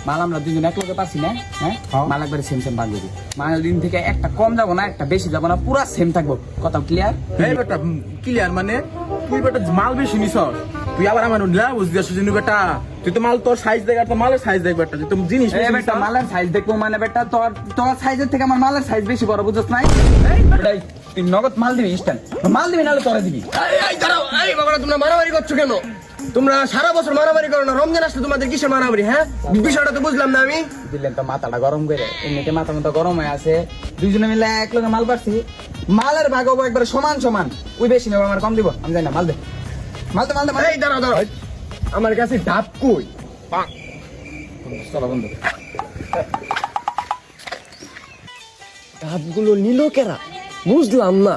মাল আমরা দুজন এক লোকে পাচ্ছি না, হ্যাঁ মাল একবারে সেম সেম ভাগ মাল দিন থেকে একটা কম যাবো না, একটা বেশি যাবো না, পুরা সেম থাকবো। কথা ক্লিয়ার? এই বেটা ক্লিয়ার মানে তুই বেটা মাল বেশি নিছ, তুই আবার আমার বুঝতে আসছিস বেটা, তুই তো মাল তোর সাইজ দেখ আর তোর মালের সাইজ দেখ বেটা, তুই জিনিস বেটা মালের সাইজ দেখবো মানে বেটা তোর সাইজের থেকে আমার মালের সাইজ বেশি বড়, বুঝছ নাই? তুই নগদ মাল দিবি, ইনস্ট্যান্ট মাল দিবি, নাহলে তোরা দিবি। দাঁড়াও, এই বাবারা তোমরা মারামারি করছো কেন? তোমরা সারা বছর মারামারি করো না, রমজান আসলে তোমাদের কিসের মারামারি? হ্যাঁ বিষয়টা তো বুঝলাম না আমি। দিলেন তো মাথাটা গরম করে, এমনিতে মাথা মতো গরম হয়ে আছে, দুইজনে মিলে এক লোকে মাল পাচ্ছি, মালের ভাগ হবো একবারে সমান সমান, ওই বেশি নেবো আমার কম দিব, আমি জানি না, মাল দে মাল দে মাল দে। এই দাঁড়াও দাঁড়াও, আমার কাছে ডাব কই? চলো বন্ধু। ডাবগুলো নিল কেরা বুঝলাম না।